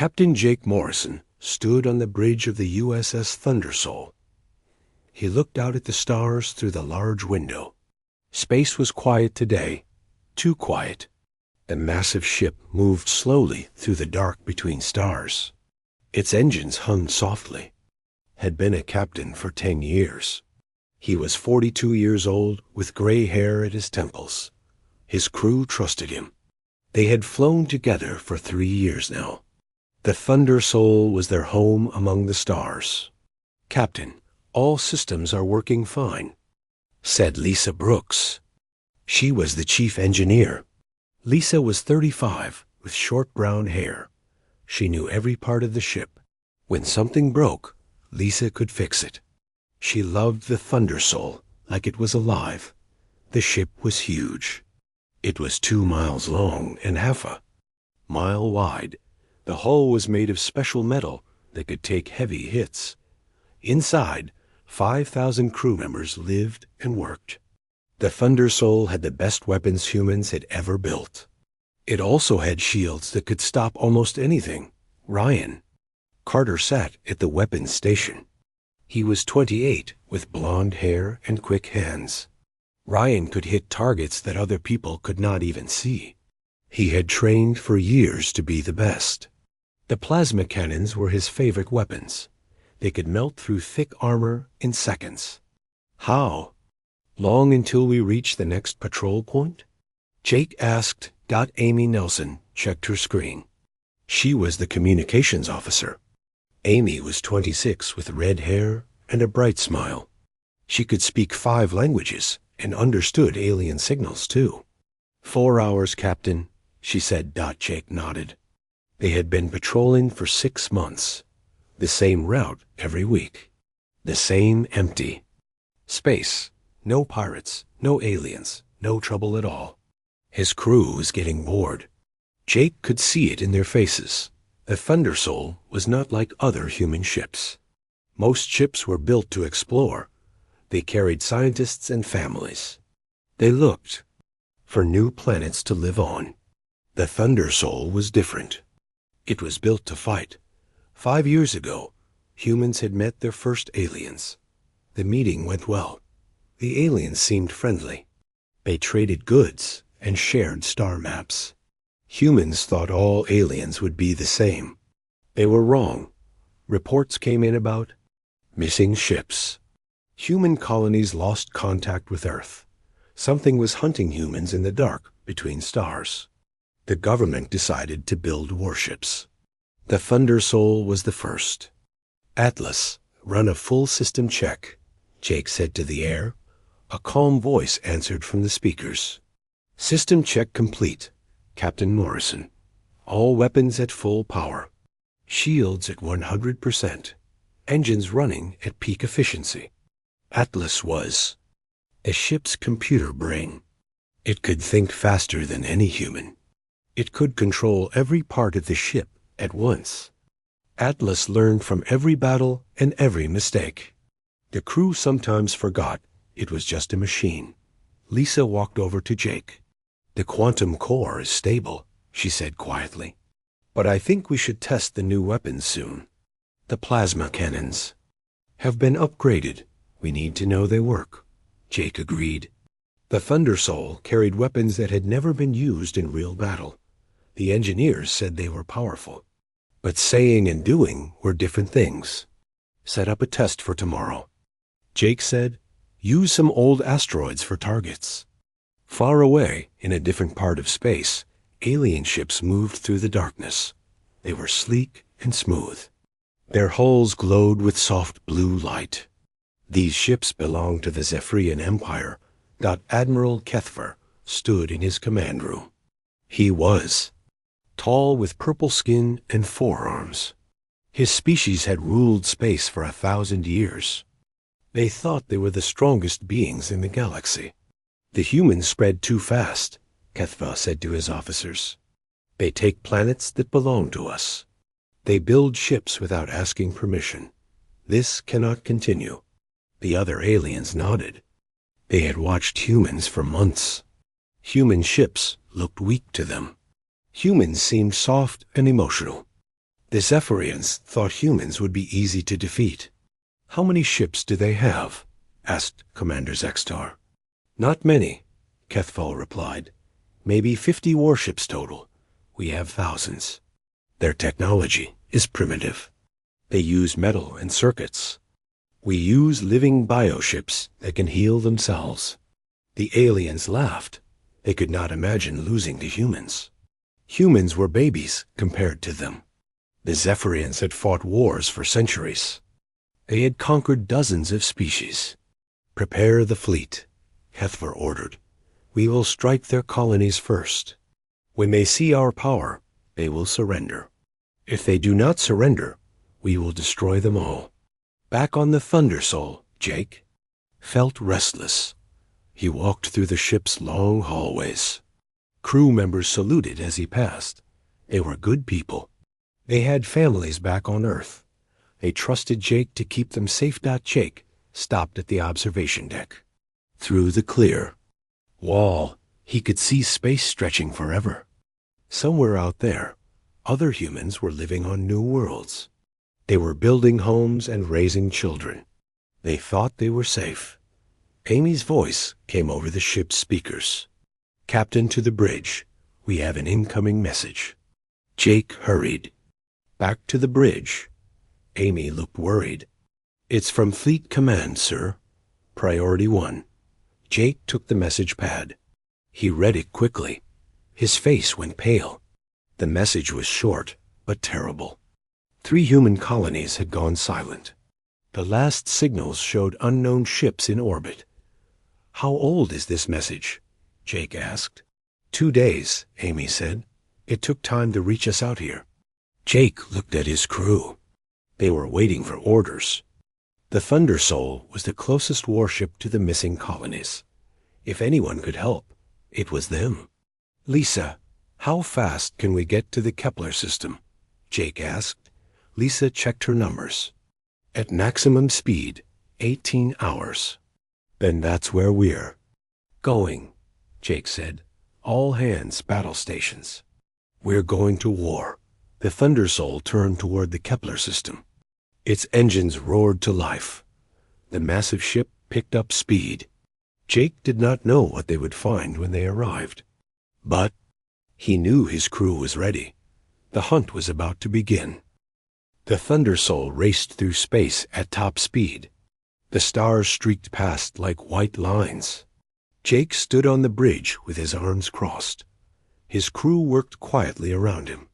Captain Jake Morrison stood on the bridge of the USS Thundersoul. He looked out at the stars through the large window. Space was quiet today, too quiet. The massive ship moved slowly through the dark between stars. Its engines hummed softly. Had been a captain for 10 years. He was 42 years old with gray hair at his temples. His crew trusted him. They had flown together for 3 years now. The Thundersoul was their home among the stars. "Captain, all systems are working fine," said Lisa Brooks. She was the chief engineer. Lisa was 35 with short brown hair. She knew every part of the ship. When something broke, Lisa could fix it. She loved the Thundersoul like it was alive. The ship was huge. It was 2 miles long and half a mile wide. The hull was made of special metal that could take heavy hits. Inside, 5,000 crew members lived and worked. The Thundersoul had the best weapons humans had ever built. It also had shields that could stop almost anything. Ryan Carter sat at the weapons station. He was 28 with blonde hair and quick hands. Ryan could hit targets that other people could not even see. He had trained for years to be the best. The plasma cannons were his favorite weapons. They could melt through thick armor in seconds. How? Long until we reach the next patrol point? Jake asked. Amy Nelson checked her screen. She was the communications officer. Amy was 26 with red hair and a bright smile. She could speak 5 languages and understood alien signals too. 4 hours, Captain, she said. Jake nodded. They had been patrolling for 6 months. The same route every week. The same empty space. No pirates, no aliens, no trouble at all. His crew was getting bored. Jake could see it in their faces. The Thundersoul was not like other human ships. Most ships were built to explore. They carried scientists and families. They looked for new planets to live on. The Thundersoul was different. It was built to fight. 5 years ago, humans had met their first aliens. The meeting went well. The aliens seemed friendly. They traded goods and shared star maps. Humans thought all aliens would be the same. They were wrong. Reports came in about missing ships. Human colonies lost contact with Earth. Something was hunting humans in the dark between stars. The government decided to build warships. The Thundersoul was the first. Atlas, run a full system check, Jake said to the air. A calm voice answered from the speakers. System check complete, Captain Morrison. All weapons at full power. Shields at 100%. Engines running at peak efficiency. Atlas was a ship's computer brain. It could think faster than any human. It could control every part of the ship at once. Atlas learned from every battle and every mistake. The crew sometimes forgot it was just a machine. Lisa walked over to Jake. The quantum core is stable, she said quietly. But I think we should test the new weapons soon. The plasma cannons have been upgraded. We need to know they work, Jake agreed. The Thundersoul carried weapons that had never been used in real battle. The engineers said they were powerful. But saying and doing were different things. Set up a test for tomorrow. Jake said, use some old asteroids for targets. Far away, in a different part of space, alien ships moved through the darkness. They were sleek and smooth. Their hulls glowed with soft blue light. These ships belonged to the Zephyrian Empire. Admiral Kethver stood in his command room. He was tall with purple skin and forearms. His species had ruled space for 1,000 years. They thought they were the strongest beings in the galaxy. The humans spread too fast, Kethva said to his officers. They take planets that belong to us. They build ships without asking permission. This cannot continue. The other aliens nodded. They had watched humans for months. Human ships looked weak to them. Humans seemed soft and emotional. The Zephyrians thought humans would be easy to defeat. "How many ships do they have?" asked Commander Zextar. "Not many," Kethfall replied. "Maybe 50 warships total. We have thousands. Their technology is primitive. They use metal and circuits. We use living bioships that can heal themselves." The aliens laughed. They could not imagine losing to humans. Humans were babies compared to them. The Zephyrians had fought wars for centuries. They had conquered dozens of species. "Prepare the fleet," Hethver ordered. "We will strike their colonies first. When they see our power, they will surrender. If they do not surrender, we will destroy them all." Back on the Thundersoul, Jake felt restless. He walked through the ship's long hallways. Crew members saluted as he passed. They were good people. They had families back on Earth. They trusted Jake to keep them safe. Jake stopped at the observation deck. Through the clear wall, he could see space stretching forever. Somewhere out there, other humans were living on new worlds. They were building homes and raising children. They thought they were safe. Amy's voice came over the ship's speakers. "Captain to the bridge. We have an incoming message." Jake hurried. Back to the bridge. Amy looked worried. "It's from Fleet Command, sir. Priority 1. Jake took the message pad. He read it quickly. His face went pale. The message was short, but terrible. 3 human colonies had gone silent. The last signals showed unknown ships in orbit. "How old is this message?" Jake asked. 2 days, Amy said. "It took time to reach us out here." Jake looked at his crew. They were waiting for orders. The Thundersoul was the closest warship to the missing colonies. If anyone could help, it was them. "Lisa, how fast can we get to the Kepler system?" Jake asked. Lisa checked her numbers. "At maximum speed, 18 hours. "Then that's where we're going," Jake said. "All hands battle stations. We're going to war." The Thundersoul turned toward the Kepler system. Its engines roared to life. The massive ship picked up speed. Jake did not know what they would find when they arrived. But he knew his crew was ready. The hunt was about to begin. The Thundersoul raced through space at top speed. The stars streaked past like white lines. Jake stood on the bridge with his arms crossed. His crew worked quietly around him.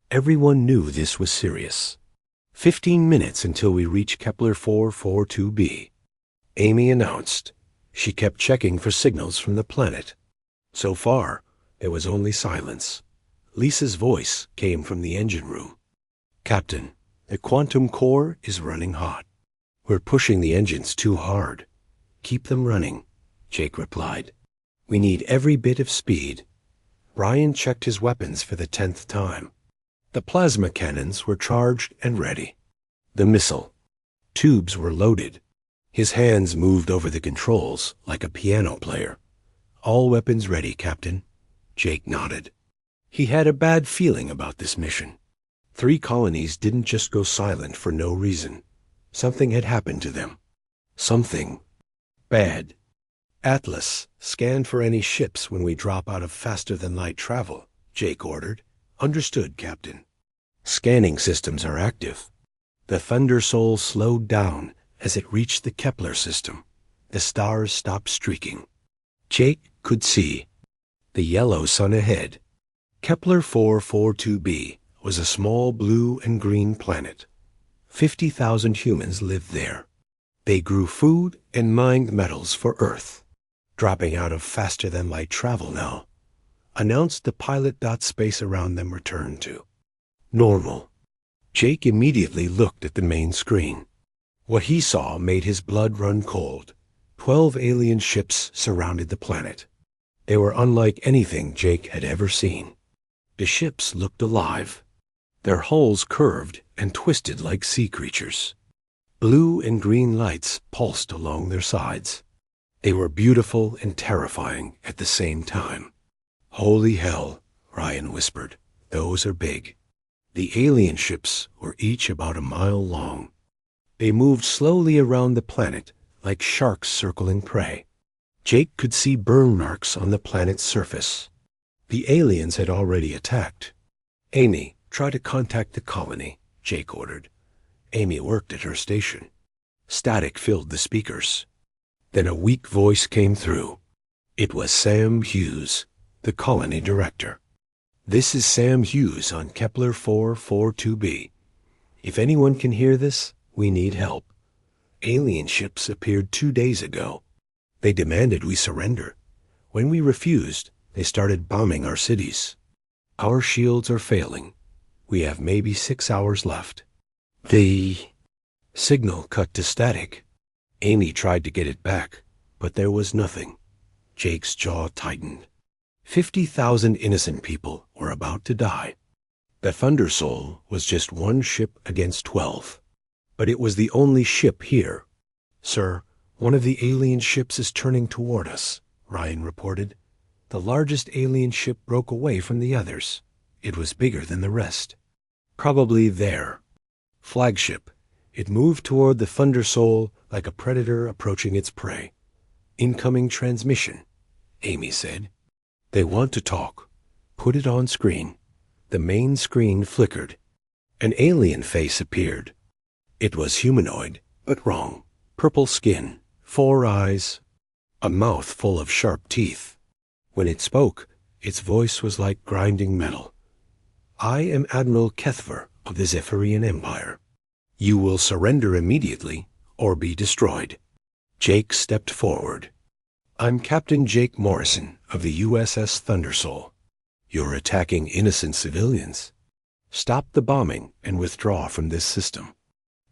Everyone knew this was serious. 15 minutes until we reach Kepler 442b, Amy announced. She kept checking for signals from the planet. So far, there was only silence. Lisa's voice came from the engine room. "Captain, the quantum core is running hot. We're pushing the engines too hard." "Keep them running," Jake replied. "We need every bit of speed." Brian checked his weapons for the 10th time. The plasma cannons were charged and ready. The missile tubes were loaded. His hands moved over the controls like a piano player. "All weapons ready, Captain." Jake nodded. He had a bad feeling about this mission. 3 colonies didn't just go silent for no reason. Something had happened to them. Something bad. "Atlas, scan for any ships when we drop out of faster-than-light travel," Jake ordered. "Understood, Captain." Scanning systems are active. The Thundersoul slowed down as it reached the Kepler system. The stars stopped streaking. Jake could see the yellow sun ahead. Kepler 442b was a small blue and green planet. 50,000 humans lived there. They grew food and mined metals for Earth. "Dropping out of faster-than-light travel now," announced the pilot. Space around them returned to normal. Jake immediately looked at the main screen. What he saw made his blood run cold. 12 alien ships surrounded the planet. They were unlike anything Jake had ever seen. The ships looked alive. Their hulls curved and twisted like sea creatures. Blue and green lights pulsed along their sides. They were beautiful and terrifying at the same time. "Holy hell," Ryan whispered. "Those are big." The alien ships were each about a mile long. They moved slowly around the planet like sharks circling prey. Jake could see burn marks on the planet's surface. The aliens had already attacked. "Amy, try to contact the colony," Jake ordered. Amy worked at her station. Static filled the speakers. Then a weak voice came through. It was Sam Hughes, the colony director. "This is Sam Hughes on Kepler 442b. If anyone can hear this, we need help. Alien ships appeared 2 days ago. They demanded we surrender. When we refused, they started bombing our cities. Our shields are failing. We have maybe 6 hours left." The signal cut to static. Amy tried to get it back, but there was nothing. Jake's jaw tightened. 50,000 innocent people were about to die. The Thunder Soul was just one ship against 12. But it was the only ship here. "Sir, one of the alien ships is turning toward us," Ryan reported. "The largest alien ship broke away from the others. It was bigger than the rest. Probably there. Flagship. It moved toward the Thunder Soul like a predator approaching its prey. Incoming transmission," Amy said. "They want to talk. Put it on screen." The main screen flickered. An alien face appeared. It was humanoid, but wrong. Purple skin, 4 eyes, a mouth full of sharp teeth. When it spoke, its voice was like grinding metal. "I am Admiral Kethver of the Zephyrian Empire. You will surrender immediately or be destroyed." Jake stepped forward. "I'm Captain Jake Morrison of the USS Thundersoul. You're attacking innocent civilians. Stop the bombing and withdraw from this system."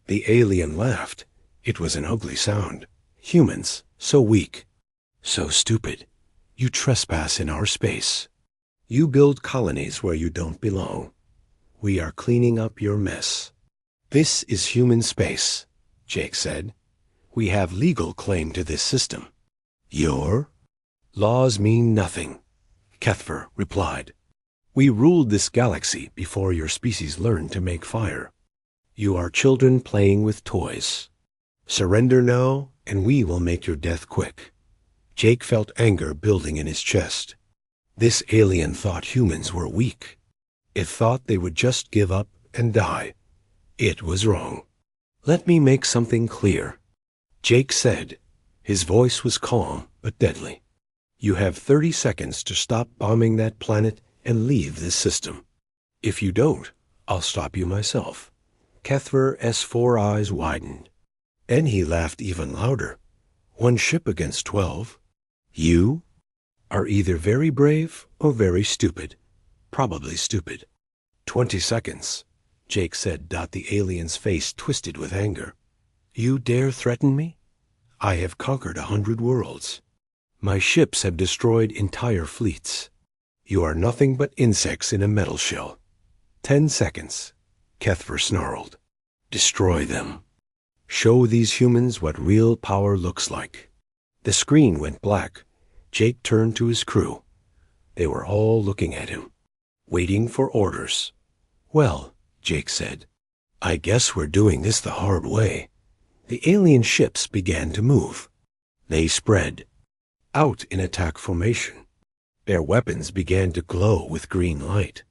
The alien laughed. It was an ugly sound. "Humans, so weak, so stupid. You trespass in our space. You build colonies where you don't belong. We are cleaning up your mess." "This is human space," Jake said. "We have legal claim to this system." "Your laws mean nothing," Kethver replied. "We ruled this galaxy before your species learned to make fire. You are children playing with toys. Surrender now, and we will make your death quick." Jake felt anger building in his chest. This alien thought humans were weak. It thought they would just give up and die. It was wrong. "Let me make something clear," Jake said. His voice was calm but deadly. "You have 30 seconds to stop bombing that planet and leave this system. If you don't, I'll stop you myself." Kethver's 4 eyes widened. Then he laughed even louder. "One ship against 12. You are either very brave or very stupid. Probably stupid." 20 seconds, Jake said. The alien's face twisted with anger. "You dare threaten me? I have conquered 100 worlds. My ships have destroyed entire fleets. You are nothing but insects in a metal shell." 10 seconds, Kethver snarled. "Destroy them. Show these humans what real power looks like." The screen went black. Jake turned to his crew. They were all looking at him, waiting for orders. "Well," Jake said, "I guess we're doing this the hard way." The alien ships began to move. They spread out in attack formation. Their weapons began to glow with green light.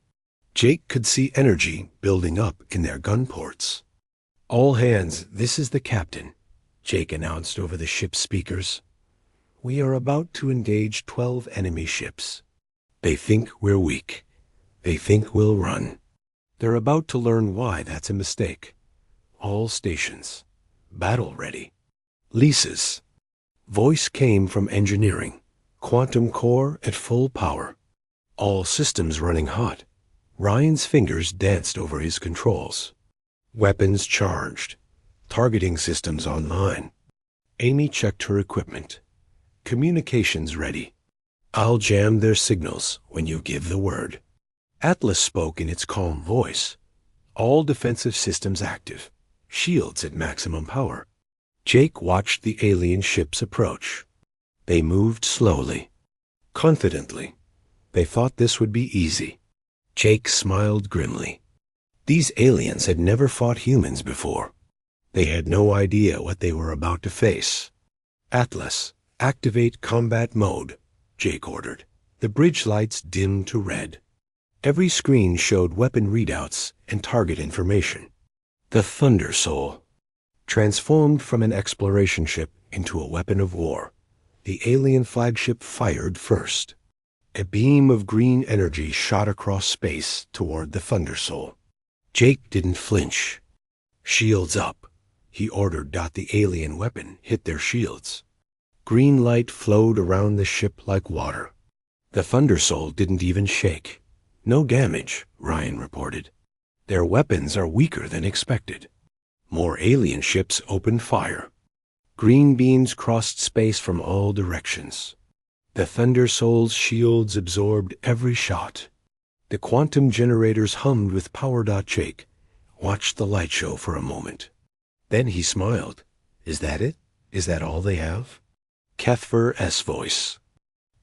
Jake could see energy building up in their gun ports. "All hands, this is the captain," Jake announced over the ship's speakers. "We are about to engage 12 enemy ships. They think we're weak. They think we'll run. They're about to learn why that's a mistake. All stations, battle ready. Leases." Voice came from engineering. Quantum core at full power. All systems running hot. Ryan's fingers danced over his controls. Weapons charged. Targeting systems online. Amy checked her equipment. Communications ready. "I'll jam their signals when you give the word." Atlas spoke in its calm voice. "All defensive systems active. Shields at maximum power." Jake watched the alien ships approach. They moved slowly, confidently. They thought this would be easy. Jake smiled grimly. These aliens had never fought humans before. They had no idea what they were about to face. "Atlas, activate combat mode," Jake ordered. The bridge lights dimmed to red. Every screen showed weapon readouts and target information. The Thunder Soul. Transformed from an exploration ship into a weapon of war, the alien flagship fired first. A beam of green energy shot across space toward the Thunder Soul. Jake didn't flinch. "Shields up," he ordered. The alien weapon hit their shields. Green light flowed around the ship like water. The Thunder Soul didn't even shake. "No damage," Ryan reported. "Their weapons are weaker than expected." More alien ships opened fire. Green beams crossed space from all directions. The Thunder Soul's shields absorbed every shot. The quantum generators hummed with power. Jake watched the light show for a moment. Then he smiled. "Is that it? Is that all they have?" Kethver's voice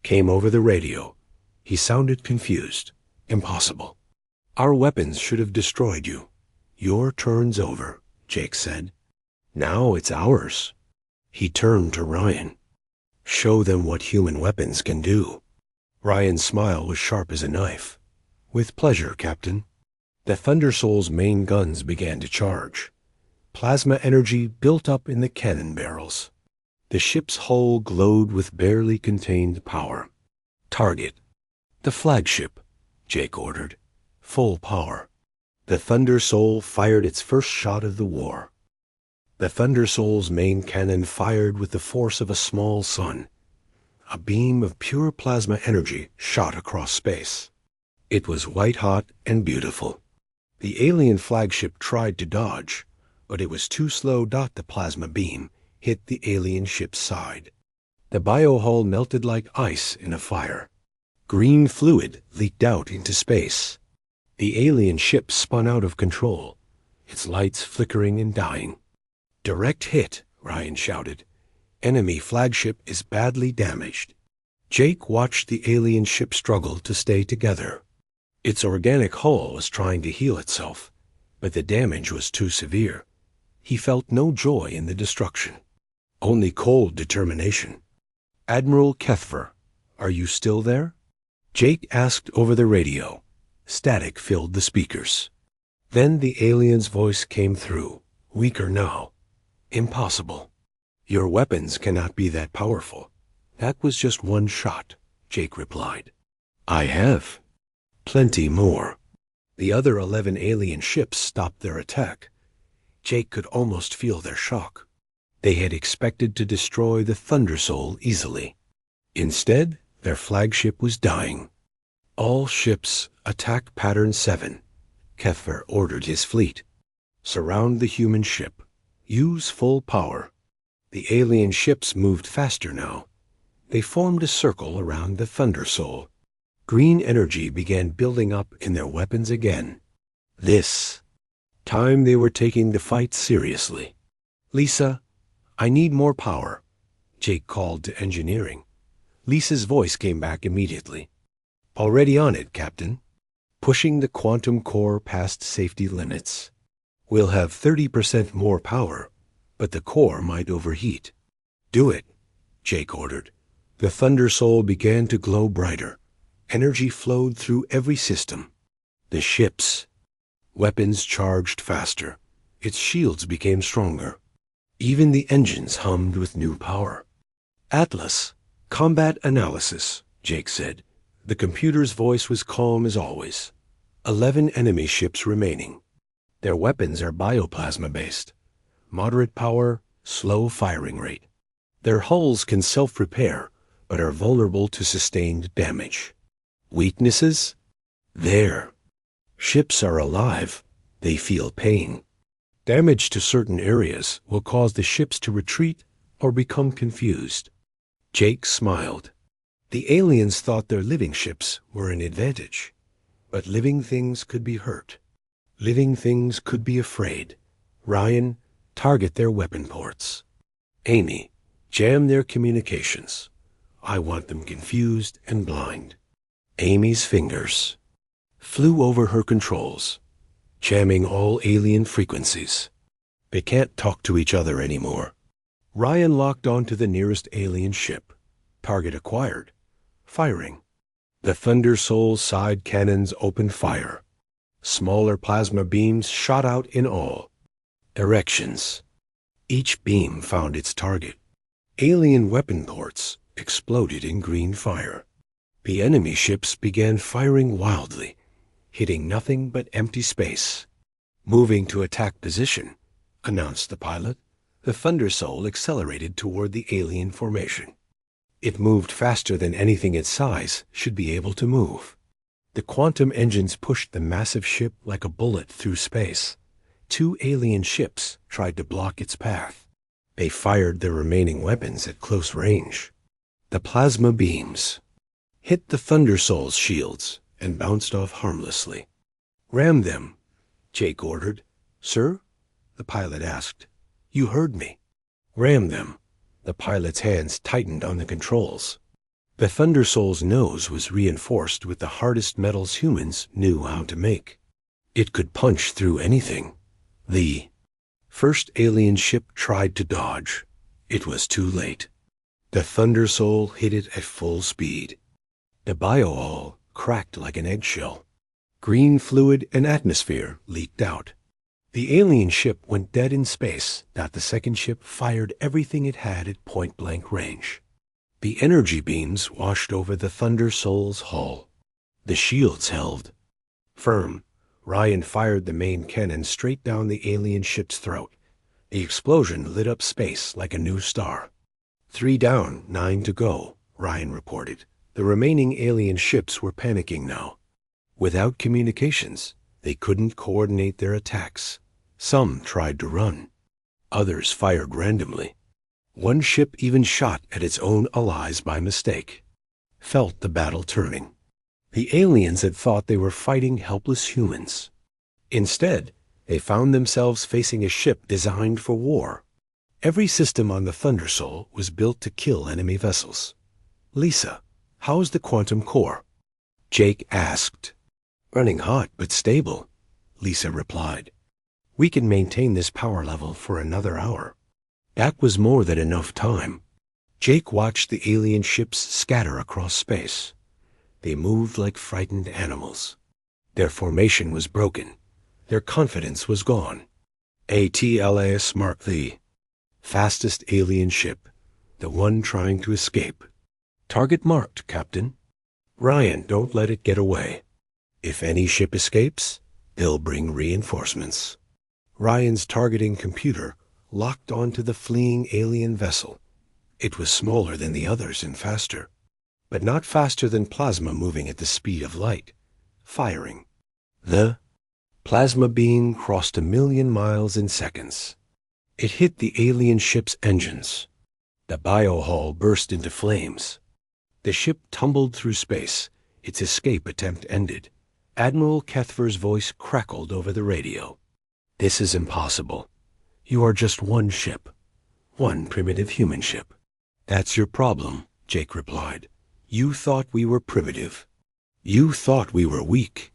came over the radio. He sounded confused. "Impossible. Our weapons should have destroyed you. Your turn's over," Jake said. "Now it's ours." He turned to Ryan. "Show them what human weapons can do." Ryan's smile was sharp as a knife. "With pleasure, Captain." The Thunder Soul's main guns began to charge. Plasma energy built up in the cannon barrels. The ship's hull glowed with barely contained power. "Target the flagship," Jake ordered. "Full power." The Thunder Soul fired its first shot of the war. The Thunder Soul's main cannon fired with the force of a small sun. A beam of pure plasma energy shot across space. It was white-hot and beautiful. The alien flagship tried to dodge, but it was too slow. The plasma beam hit the alien ship's side. The biohull melted like ice in a fire. Green fluid leaked out into space. The alien ship spun out of control, its lights flickering and dying. "Direct hit," Ryan shouted. "Enemy flagship is badly damaged." Jake watched the alien ship struggle to stay together. Its organic hull was trying to heal itself, but the damage was too severe. He felt no joy in the destruction, only cold determination. "Admiral Kethver, are you still there?" Jake asked over the radio. Static filled the speakers. Then the alien's voice came through, weaker now. "Impossible. Your weapons cannot be that powerful." "That was just one shot," Jake replied. "I have plenty more." The other 11 alien ships stopped their attack. Jake could almost feel their shock. They had expected to destroy the Thunder Soul easily. Instead, their flagship was dying. "All ships, attack pattern 7. Kethver ordered his fleet. "Surround the human ship. Use full power." The alien ships moved faster now. They formed a circle around the Thunder Soul. Green energy began building up in their weapons again. This time they were taking the fight seriously. "Lisa, I need more power," Jake called to engineering. Lisa's voice came back immediately. "Already on it, Captain. Pushing the quantum core past safety limits. We'll have 30% more power, but the core might overheat." "Do it," Jake ordered. The Thunder Soul began to glow brighter. Energy flowed through every system. The ship's weapons charged faster. Its shields became stronger. Even the engines hummed with new power. "Atlas, combat analysis," Jake said. The computer's voice was calm as always. 11 enemy ships remaining. Their weapons are bioplasma-based. Moderate power, slow firing rate. Their hulls can self-repair, but are vulnerable to sustained damage. Weaknesses? There. Ships are alive. They feel pain. Damage to certain areas will cause the ships to retreat or become confused. Jake smiled. The aliens thought their living ships were an advantage, but living things could be hurt. Living things could be afraid. Ryan, target their weapon ports. Amy, jam their communications. I want them confused and blind. Amy's fingers flew over her controls. jamming all alien frequencies. They can't talk to each other anymore. Ryan locked onto the nearest alien ship. Target acquired. Firing. The Thunder Soul's side cannons opened fire. Smaller plasma beams shot out in all directions. Each beam found its target. Alien weapon ports exploded in green fire. The enemy ships began firing wildly, hitting nothing but empty space. Moving to attack position, announced the pilot. The Thunder Soul accelerated toward the alien formation. It moved faster than anything its size should be able to move. The quantum engines pushed the massive ship like a bullet through space. 2 alien ships tried to block its path. They fired their remaining weapons at close range. The plasma beams hit the Thunder Soul's shields and bounced off harmlessly. "Ram them," Jake ordered. "Sir?" the pilot asked. "You heard me." "Ram them." The pilot's hands tightened on the controls. The Thunder Soul's nose was reinforced with the hardest metals humans knew how to make. It could punch through anything. The first alien ship tried to dodge. It was too late. The Thunder Soul hit it at full speed. The biohull cracked like an eggshell. Green fluid and atmosphere leaked out. The alien ship went dead in space. The second ship fired everything it had at point-blank range. The energy beams washed over the Thunder Soul's hull. The shields held firm. Ryan fired the main cannon straight down the alien ship's throat. The explosion lit up space like a new star. 3 down, 9 to go, Ryan reported. The remaining alien ships were panicking now. Without communications, they couldn't coordinate their attacks. Some tried to run. Others fired randomly. One ship even shot at its own allies by mistake. Felt the battle turning. The aliens had thought they were fighting helpless humans. Instead, they found themselves facing a ship designed for war. Every system on the Thunder Soul was built to kill enemy vessels. "Lisa, how's the quantum core?" Jake asked. "Running hot but stable," Lisa replied. "We can maintain this power level for another hour." That was more than enough time. Jake watched the alien ships scatter across space. They moved like frightened animals. Their formation was broken. Their confidence was gone. ATLAS Mark the fastest alien ship, the one trying to escape. "Target marked, Captain." "Ryan, don't let it get away. If any ship escapes, they'll bring reinforcements." Ryan's targeting computer locked onto the fleeing alien vessel. It was smaller than the others and faster, but not faster than plasma moving at the speed of light. Firing. The plasma beam crossed 1,000,000 miles in seconds. It hit the alien ship's engines. The biohull burst into flames. The ship tumbled through space. Its escape attempt ended. Admiral Kethver's voice crackled over the radio. "This is impossible. You are just one ship. One primitive human ship." "That's your problem," Jake replied. "You thought we were primitive. You thought we were weak.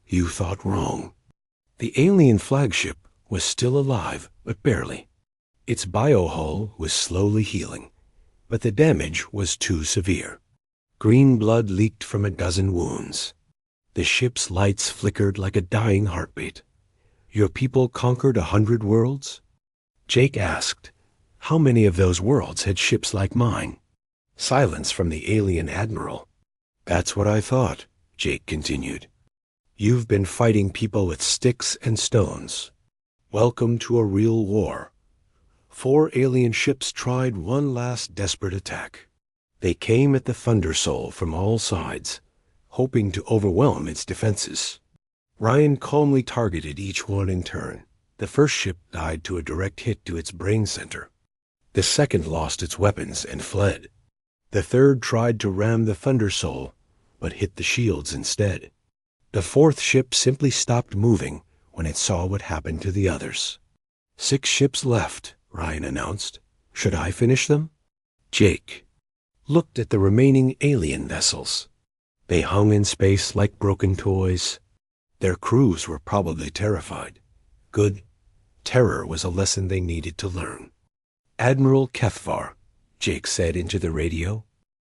You thought wrong." The alien flagship was still alive, but barely. Its biohull was slowly healing, but the damage was too severe. Green blood leaked from a dozen wounds. The ship's lights flickered like a dying heartbeat. "Your people conquered 100 worlds?" Jake asked. How many of those worlds had ships like mine? Silence from the alien admiral. "That's what I thought," Jake continued. "You've been fighting people with sticks and stones. Welcome to a real war." 4 alien ships tried one last desperate attack. They came at the Thunder Soul from all sides, hoping to overwhelm its defenses. Ryan calmly targeted each one in turn. The first ship died to a direct hit to its brain center. The second lost its weapons and fled. The third tried to ram the Thunder Soul, but hit the shields instead. The fourth ship simply stopped moving when it saw what happened to the others. 6 ships left, Ryan announced. "Should I finish them?" Jake looked at the remaining alien vessels. They hung in space like broken toys. Their crews were probably terrified. Good. Terror was a lesson they needed to learn. "Admiral Kethvar," Jake said into the radio,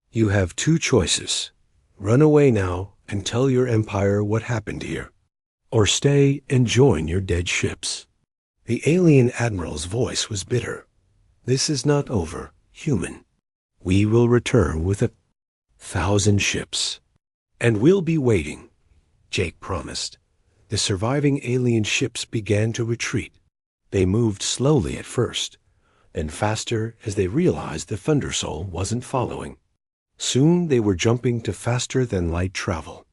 "you have two choices. Run away now and tell your empire what happened here, or stay and join your dead ships." The alien admiral's voice was bitter. "This is not over, human. We will return with 1,000 ships. And we'll be waiting," Jake promised. The surviving alien ships began to retreat. They moved slowly at first, then faster as they realized the Thundersoul wasn't following. Soon they were jumping to faster-than-light travel,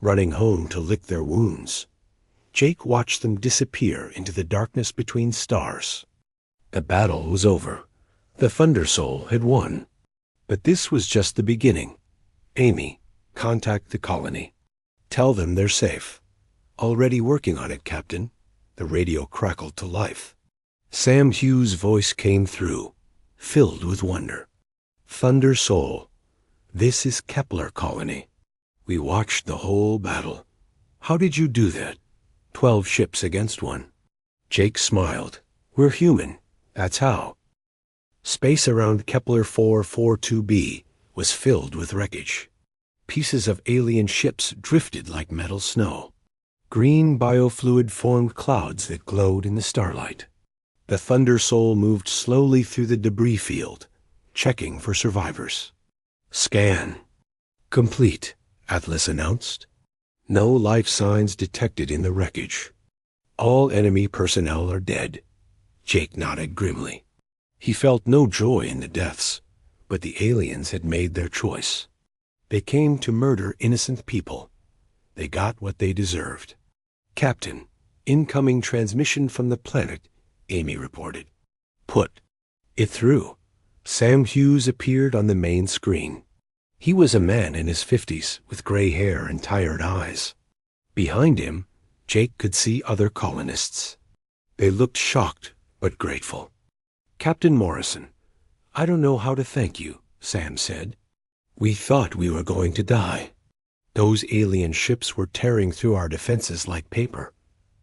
running home to lick their wounds. Jake watched them disappear into the darkness between stars. The battle was over. The Thundersoul had won. But this was just the beginning. "Amy, contact the colony. Tell them they're safe." "Already working on it, Captain." The radio crackled to life. Sam Hughes' voice came through, filled with wonder. "Thundersoul, this is Kepler Colony. We watched the whole battle. How did you do that? 12 ships against one." Jake smiled. "We're human. That's how." Space around Kepler 442b was filled with wreckage. Pieces of alien ships drifted like metal snow. Green biofluid formed clouds that glowed in the starlight. The Thundersoul moved slowly through the debris field, checking for survivors. "Scan complete," Atlas announced. "No life signs detected in the wreckage. All enemy personnel are dead." Jake nodded grimly. He felt no joy in the deaths, but the aliens had made their choice. They came to murder innocent people. They got what they deserved. "Captain, incoming transmission from the planet," Amy reported. "Put it through." Sam Hughes appeared on the main screen. He was a man in his 50s with gray hair and tired eyes. Behind him, Jake could see other colonists. They looked shocked but grateful. "Captain Morrison, I don't know how to thank you," Sam said. "We thought we were going to die. Those alien ships were tearing through our defenses like paper.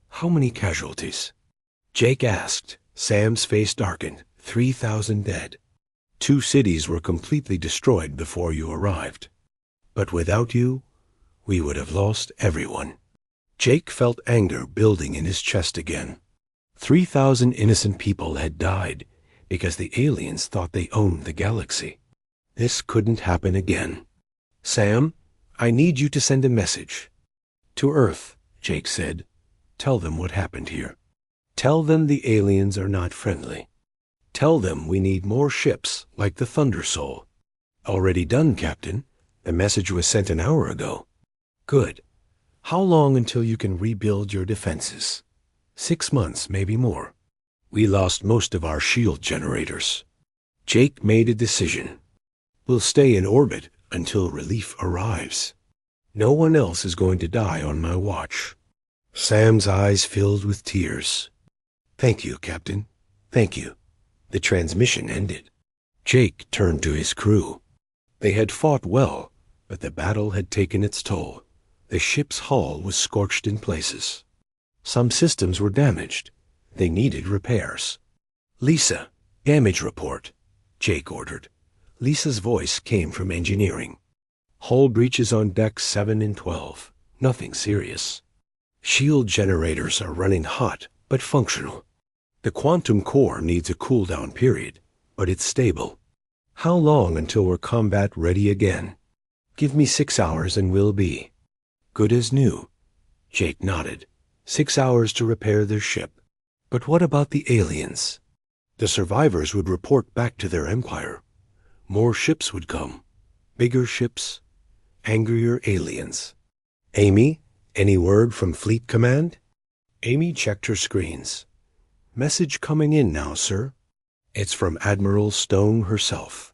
How many casualties?" Jake asked. Sam's face darkened. 3,000 dead. 2 cities were completely destroyed before you arrived. But without you, we would have lost everyone. Jake felt anger building in his chest again. 3,000 innocent people had died because the aliens thought they owned the galaxy. This couldn't happen again. "Sam, I need you to send a message." "To Earth," Jake said. "Tell them what happened here. Tell them the aliens are not friendly. Tell them we need more ships like the Thundersoul." "Already done, Captain. The message was sent an hour ago." "Good. How long until you can rebuild your defenses?" 6 months, maybe more. We lost most of our shield generators." Jake made a decision. "We'll stay in orbit until relief arrives. No one else is going to die on my watch." Sam's eyes filled with tears. "Thank you, Captain. Thank you." The transmission ended. Jake turned to his crew. They had fought well, but the battle had taken its toll. The ship's hull was scorched in places. Some systems were damaged. They needed repairs. "Lisa, damage report," Jake ordered. Lisa's voice came from engineering. "Hull breaches on decks 7 and 12. Nothing serious. Shield generators are running hot, but functional. The quantum core needs a cool-down period, but it's stable. How long until we're combat ready again?" "Give me 6 hours and we'll be good as new." Jake nodded. 6 hours to repair their ship. But what about the aliens? The survivors would report back to their empire. More ships would come. Bigger ships, angrier aliens. "Amy, any word from Fleet Command?" Amy checked her screens. "Message coming in now, sir." "It's from Admiral Stone herself."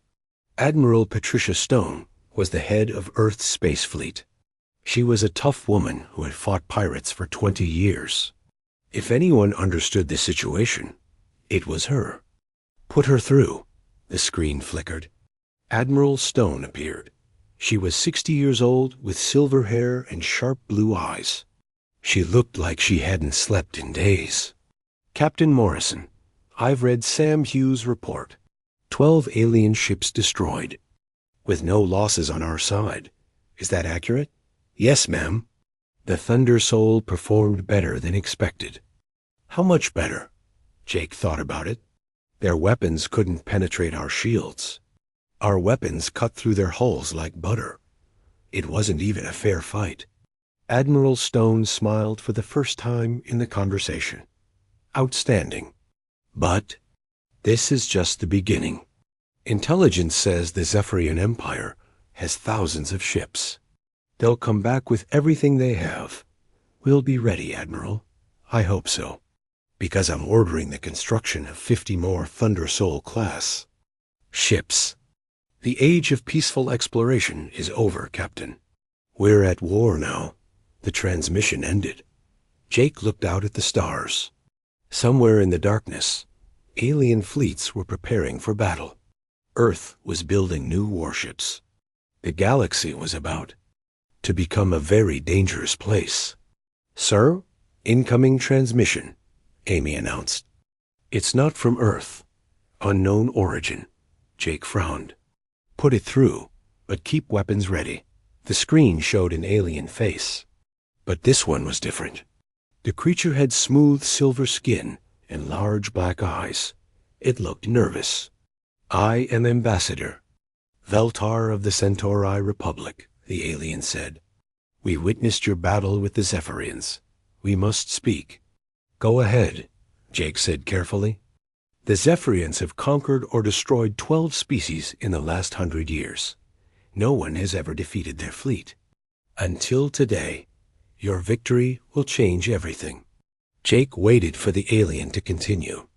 Admiral Patricia Stone was the head of Earth's space fleet. She was a tough woman who had fought pirates for 20 years. If anyone understood the situation, it was her. "Put her through." The screen flickered. Admiral Stone appeared. She was 60 years old with silver hair and sharp blue eyes. She looked like she hadn't slept in days. Captain Morrison, I've read Sam Hughes' report. 12 alien ships destroyed, with no losses on our side. Is that accurate? Yes, ma'am. The Thunder Soul performed better than expected. How much better? Jake thought about it. Their weapons couldn't penetrate our shields. Our weapons cut through their hulls like butter. It wasn't even a fair fight. Admiral Stone smiled for the first time in the conversation. Outstanding. But this is just the beginning. Intelligence says the Zephyrian Empire has thousands of ships. They'll come back with everything they have. We'll be ready, Admiral. I hope so. Because I'm ordering the construction of 50 more Thunder Soul class ships. The age of peaceful exploration is over, Captain. We're at war now. The transmission ended. Jake looked out at the stars. Somewhere in the darkness, alien fleets were preparing for battle. Earth was building new warships. The galaxy was about to become a very dangerous place. Sir, incoming transmission, Amy announced. It's not from Earth. Unknown origin. Jake frowned. Put it through, but keep weapons ready. The screen showed an alien face. But this one was different. The creature had smooth silver skin and large black eyes. It looked nervous. I am Ambassador Veltar of the Centauri Republic, the alien said. We witnessed your battle with the Zephyrians. We must speak. Go ahead, Jake said carefully. The Zephyrians have conquered or destroyed 12 species in the last 100 years. No one has ever defeated their fleet. Until today, your victory will change everything. Jake waited for the alien to continue.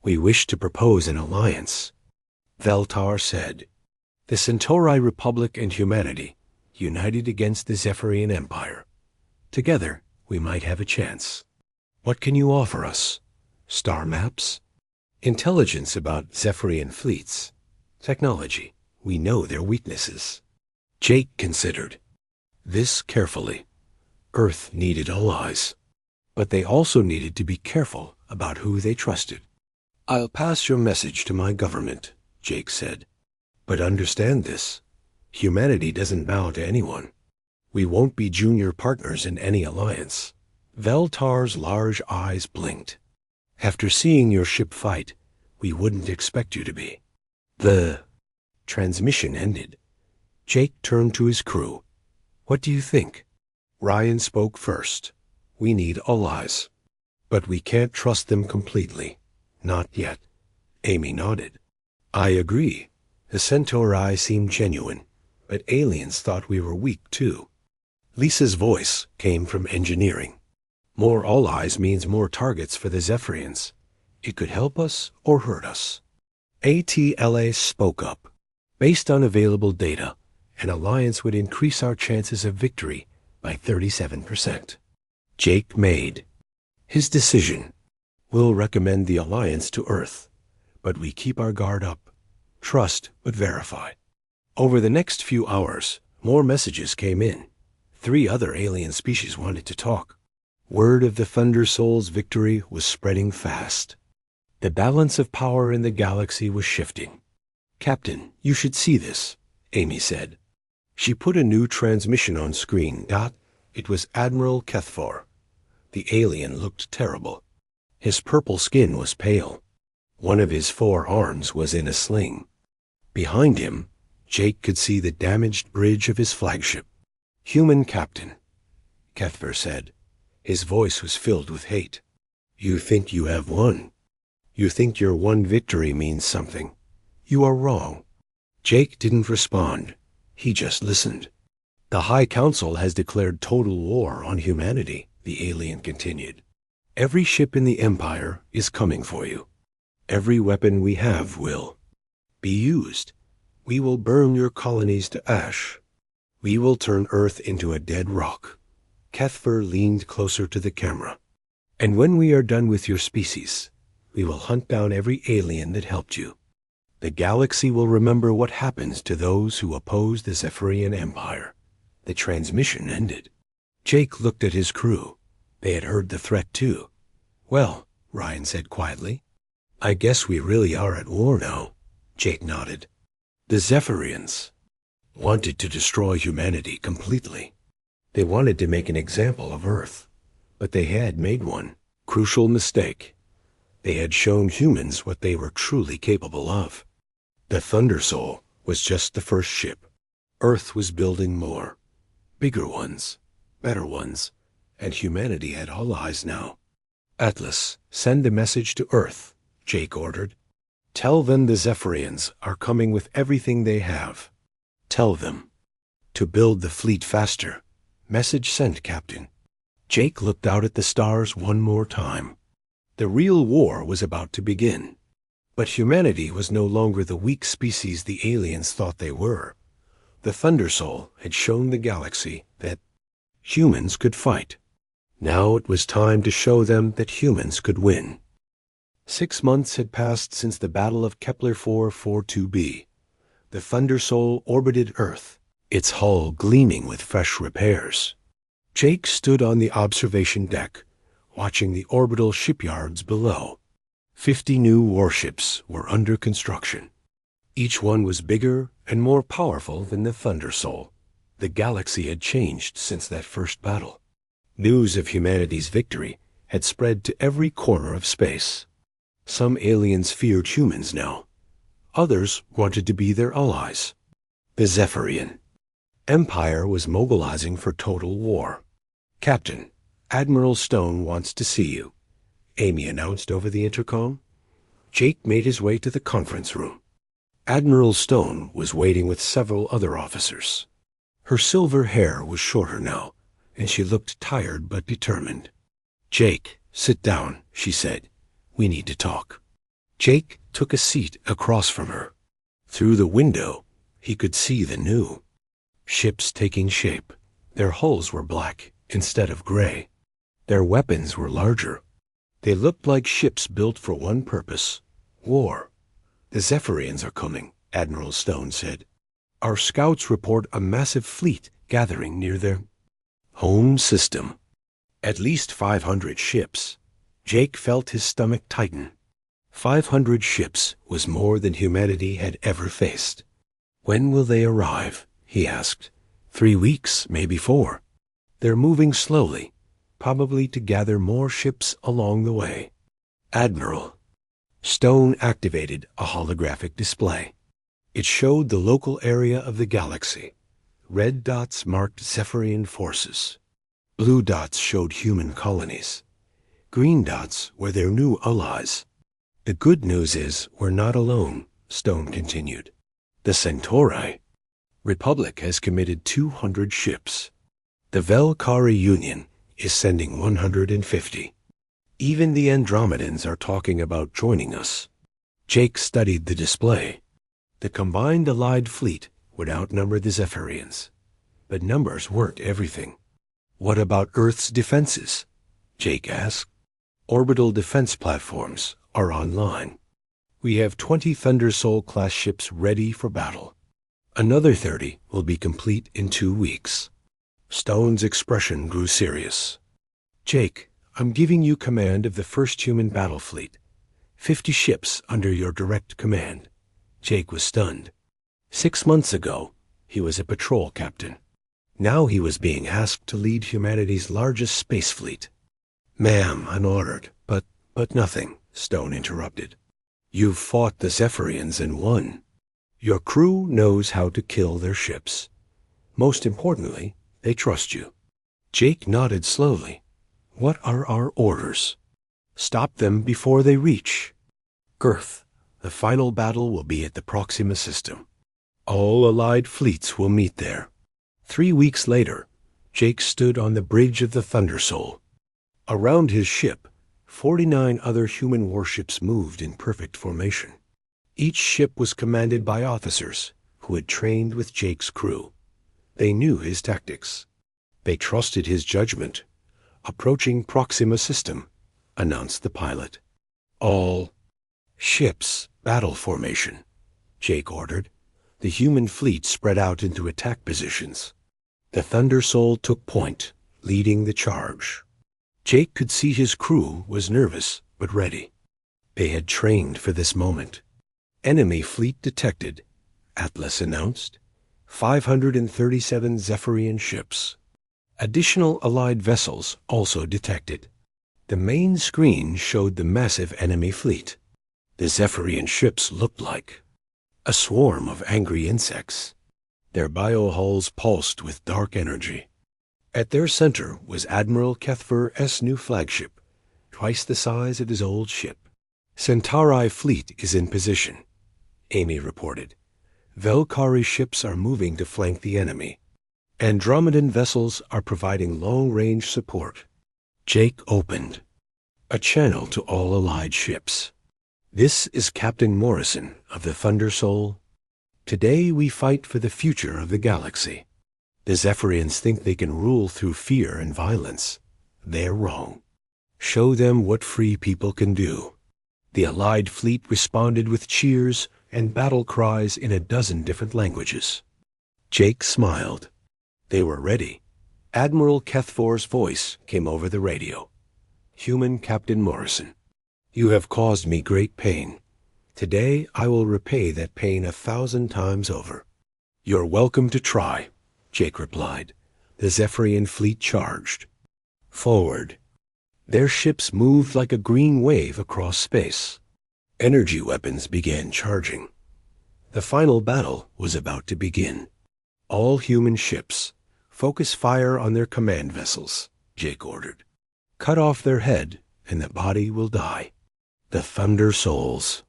We wish to propose an alliance, Veltar said. The Centauri Republic and humanity, united against the Zephyrian Empire. Together, we might have a chance. What can you offer us? Star maps? Intelligence about Zephyrian fleets. Technology. We know their weaknesses. Jake considered this carefully. Earth needed allies, but they also needed to be careful about who they trusted. I'll pass your message to my government, Jake said. But understand this. Humanity doesn't bow to anyone. We won't be junior partners in any alliance. Veltar's large eyes blinked. After seeing your ship fight, we wouldn't expect you to be. The transmission ended. Jake turned to his crew. What do you think? Ryan spoke first. We need allies. But we can't trust them completely. Not yet. Amy nodded. I agree. The Centauri seemed genuine, but aliens thought we were weak too. Lisa's voice came from engineering. More allies means more targets for the Zephyrians. It could help us or hurt us. ATLA spoke up. Based on available data, an alliance would increase our chances of victory by 37%. Jake made his decision. We'll recommend the alliance to Earth, but we keep our guard up. Trust but verify. Over the next few hours, more messages came in. 3 other alien species wanted to talk. Word of the Thunder Soul's victory was spreading fast. The balance of power in the galaxy was shifting. Captain, you should see this, Amy said. She put a new transmission on screen. It was Admiral Kethfor. The alien looked terrible. His purple skin was pale. One of his 4 arms was in a sling. Behind him, Jake could see the damaged bridge of his flagship. Human Captain, Kethfor said. His voice was filled with hate. You think you have won. You think your one victory means something. You are wrong. Jake didn't respond. He just listened. The High Council has declared total war on humanity, the alien continued. Every ship in the Empire is coming for you. Every weapon we have will be used. We will burn your colonies to ash. We will turn Earth into a dead rock. Kethfor leaned closer to the camera. And when we are done with your species, we will hunt down every alien that helped you. The galaxy will remember what happens to those who oppose the Zephyrian Empire. The transmission ended. Jake looked at his crew. They had heard the threat too. "Well," Ryan said quietly, "I guess we really are at war now." Jake nodded. "The Zephyrians wanted to destroy humanity completely. They wanted to make an example of Earth, but they had made one crucial mistake. They had shown humans what they were truly capable of. The Thunder Soul was just the first ship. Earth was building more, bigger ones, better ones, and humanity had allies now. "Atlas, send a message to Earth," Jake ordered. "Tell them the Zephyrians are coming with everything they have. Tell them to build the fleet faster." "Message sent, Captain." Jake looked out at the stars one more time. The real war was about to begin. But humanity was no longer the weak species the aliens thought they were. The Thunder Soul had shown the galaxy that humans could fight. Now it was time to show them that humans could win. 6 months had passed since the Battle of Kepler 442b. The Thunder Soul orbited Earth, its hull gleaming with fresh repairs. Jake stood on the observation deck, watching the orbital shipyards below. 50 new warships were under construction. Each one was bigger and more powerful than the Thunder Soul. The galaxy had changed since that first battle. News of humanity's victory had spread to every corner of space. Some aliens feared humans now. Others wanted to be their allies. The Zephyrian Empire was mobilizing for total war. "Captain, Admiral Stone wants to see you," Amy announced over the intercom. Jake made his way to the conference room. Admiral Stone was waiting with several other officers. Her silver hair was shorter now, and she looked tired but determined. "Jake, sit down," she said. "We need to talk." Jake took a seat across from her. Through the window, he could see the new ships taking shape. Their hulls were black instead of gray. Their weapons were larger. They looked like ships built for one purpose: war. "The Zephyrians are coming," Admiral Stone said. "Our scouts report a massive fleet gathering near their home system. At least 500 ships." Jake felt his stomach tighten. 500 ships was more than humanity had ever faced. "When will they arrive?" he asked. 3 weeks, maybe 4. "They're moving slowly, probably to gather more ships along the way." "Admiral." Stone activated a holographic display. It showed the local area of the galaxy. Red dots marked Zephyrian forces. Blue dots showed human colonies. Green dots were their new allies. "The good news is we're not alone," Stone continued. "The Centauri Republic has committed 200 ships. The Velkari Union is sending 150. Even the Andromedans are talking about joining us." Jake studied the display. The combined Allied fleet would outnumber the Zephyrians. But numbers weren't everything. "What about Earth's defenses?" Jake asked. "Orbital defense platforms are online. We have 20 Thunder Soul-class ships ready for battle. Another 30 will be complete in 2 weeks. Stone's expression grew serious. "Jake, I'm giving you command of the first human battle fleet. 50 ships under your direct command." Jake was stunned. 6 months ago, he was a patrol captain. Now he was being asked to lead humanity's largest space fleet. "Ma'am, an ordered, but nothing," Stone interrupted. "You've fought the Zephyrians and won. Your crew knows how to kill their ships. Most importantly, they trust you." Jake nodded slowly. "What are our orders?" "Stop them before they reach Earth. The final battle will be at the Proxima system. All Allied fleets will meet there." 3 weeks later, Jake stood on the bridge of the Thunder Soul. Around his ship, 49 other human warships moved in perfect formation. Each ship was commanded by officers who had trained with Jake's crew. They knew his tactics. They trusted his judgment. "Approaching Proxima system," announced the pilot. "All ships, battle formation," Jake ordered. The human fleet spread out into attack positions. The Thunder Soul took point, leading the charge. Jake could see his crew was nervous but ready. They had trained for this moment. Enemy fleet detected, Atlas announced. 537 Zephyrian ships. Additional Allied vessels also detected. The main screen showed the massive enemy fleet. The Zephyrian ships looked like a swarm of angry insects. Their biohulls pulsed with dark energy. At their center was Admiral Kethfer's new flagship, twice the size of his old ship. Centauri fleet is in position, Amy reported. Velkari ships are moving to flank the enemy. Andromedan vessels are providing long-range support. Jake opened a channel to all Allied ships. This is Captain Morrison of the Thunder Soul. Today we fight for the future of the galaxy. The Zephyrians think they can rule through fear and violence. They're wrong. Show them what free people can do. The Allied fleet responded with cheers and battle cries in a dozen different languages. Jake smiled. They were ready. Admiral Kethfor's voice came over the radio. Human Captain Morrison, you have caused me great pain. Today I will repay that pain 1,000 times over. You're welcome to try, Jake replied. The Zephyrian fleet charged. Forward. Their ships moved like a green wave across space. Energy weapons began charging. The final battle was about to begin. All human ships, focus fire on their command vessels, Jake ordered. Cut off their head, and the body will die. The Thunder Souls.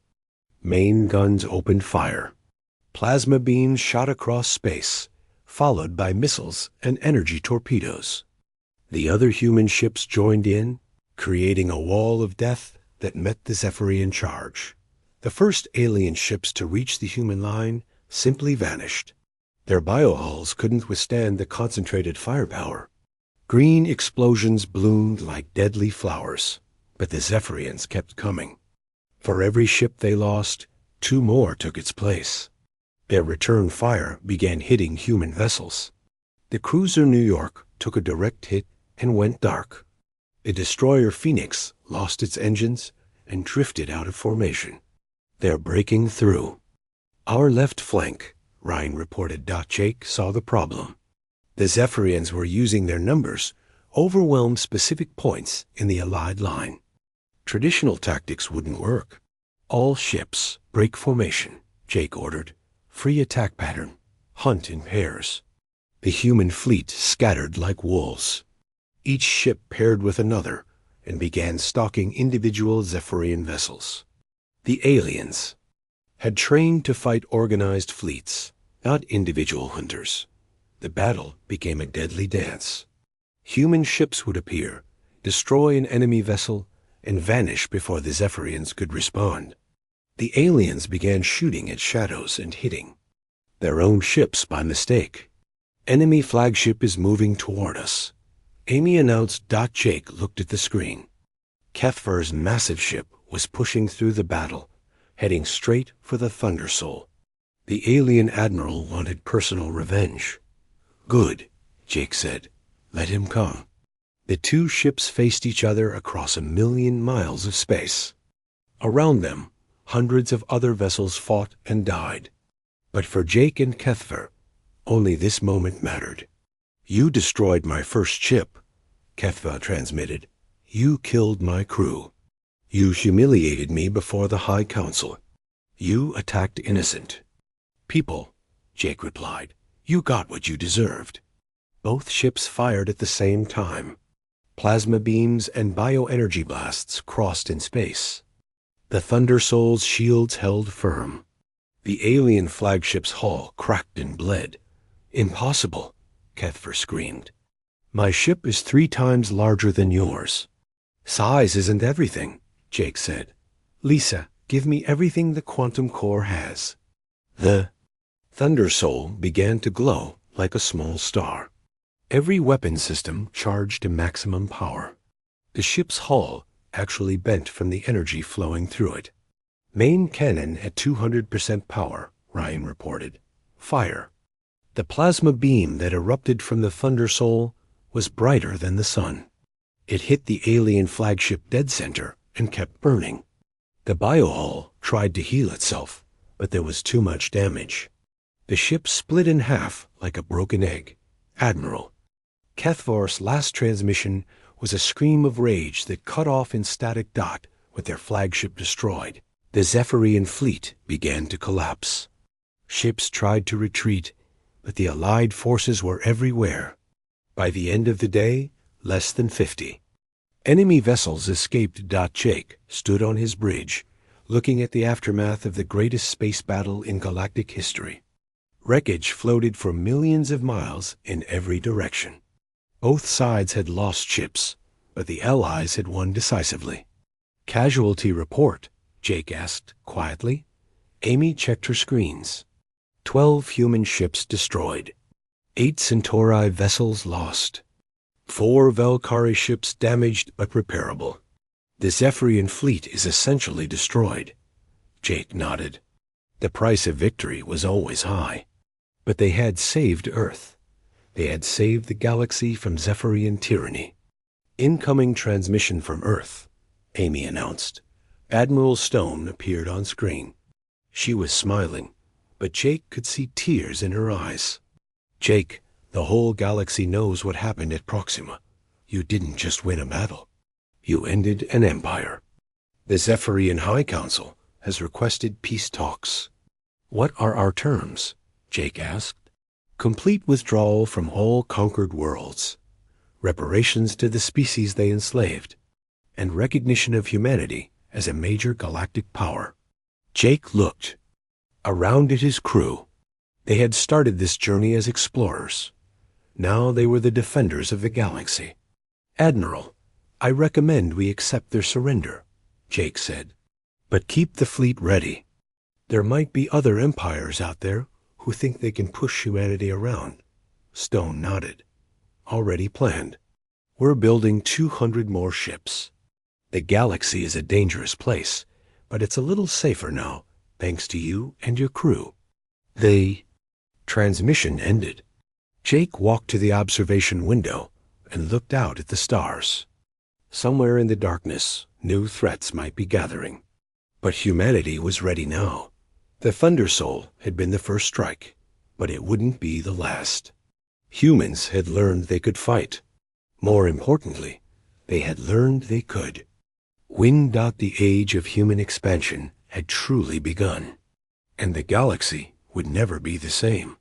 Main guns opened fire. Plasma beams shot across space, followed by missiles and energy torpedoes. The other human ships joined in, creating a wall of death that met the Zephyrian charge. The first alien ships to reach the human line simply vanished. Their biohulls couldn't withstand the concentrated firepower. Green explosions bloomed like deadly flowers, but the Zephyrians kept coming. For every ship they lost, 2 more took its place. Their return fire began hitting human vessels. The cruiser New York took a direct hit and went dark. The destroyer Phoenix lost its engines and drifted out of formation. They're breaking through. Our left flank, Ryan reported. Jake saw the problem. The Zephyrians were using their numbers, overwhelmed specific points in the Allied line. Traditional tactics wouldn't work. All ships, break formation, Jake ordered. Free attack pattern. Hunt in pairs. The human fleet scattered like wolves. Each ship paired with another and began stalking individual Zephyrian vessels. The aliens had trained to fight organized fleets, not individual hunters. The battle became a deadly dance. Human ships would appear, destroy an enemy vessel, and vanish before the Zephyrians could respond. The aliens began shooting at shadows and hitting their own ships by mistake. Enemy flagship is moving toward us, Amy announced. Jake looked at the screen. Kethfer's massive ship was pushing through the battle, heading straight for the Thunder Soul. The alien admiral wanted personal revenge. Good, Jake said. Let him come. The 2 ships faced each other across 1,000,000 miles of space. Around them, hundreds of other vessels fought and died. But for Jake and Kethfer, only this moment mattered. You destroyed my first ship, Kethfer transmitted. You killed my crew. You humiliated me before the High Council. You attacked innocent people, Jake replied. You got what you deserved. Both ships fired at the same time. Plasma beams and bioenergy blasts crossed in space. The Thunder Soul's shields held firm. The alien flagship's hull cracked and bled. Impossible, Kethfer screamed. My ship is 3 times larger than yours. Size isn't everything, Jake said. Lisa, give me everything the quantum core has. The Thunder Soul began to glow like a small star. Every weapon system charged to maximum power. The ship's hull actually bent from the energy flowing through it. Main cannon at 200% power, Ryan reported. Fire. The plasma beam that erupted from the Thunder Soul was brighter than the sun. It hit the alien flagship dead center and kept burning. The biohull tried to heal itself, but there was too much damage. The ship split in half like a broken egg. Admiral, Kethvar's last transmission was a scream of rage that cut off in static dot with their flagship destroyed. The Zephyrian fleet began to collapse. Ships tried to retreat, but the Allied forces were everywhere. By the end of the day, less than 50. Enemy vessels escaped. Jake stood on his bridge, looking at the aftermath of the greatest space battle in galactic history. Wreckage floated for millions of miles in every direction. Both sides had lost ships, but the Allies had won decisively. Casualty report, Jake asked quietly. Amy checked her screens. 12 human ships destroyed. 8 Centauri vessels lost. 4 Valkyrie ships damaged but repairable. The Zephyrian fleet is essentially destroyed. Jake nodded. The price of victory was always high. But they had saved Earth. They had saved the galaxy from Zephyrian tyranny. Incoming transmission from Earth, Amy announced. Admiral Stone appeared on screen. She was smiling, but Jake could see tears in her eyes. Jake, the whole galaxy knows what happened at Proxima. You didn't just win a battle. You ended an empire. The Zephyrian High Council has requested peace talks. What are our terms? Jake asked. Complete withdrawal from all conquered worlds, reparations to the species they enslaved, and recognition of humanity as a major galactic power. Jake looked around at his crew. They had started this journey as explorers. Now they were the defenders of the galaxy. Admiral, I recommend we accept their surrender, Jake said. But keep the fleet ready. There might be other empires out there who think they can push humanity around. Stone nodded. Already planned. We're building 200 more ships. The galaxy is a dangerous place, but it's a little safer now, thanks to you and your crew. The transmission ended. Jake walked to the observation window and looked out at the stars. Somewhere in the darkness, new threats might be gathering. But humanity was ready now. The Thunder Soul had been the first strike, but it wouldn't be the last. Humans had learned they could fight. More importantly, they had learned they could. The age of human expansion had truly begun, and the galaxy would never be the same.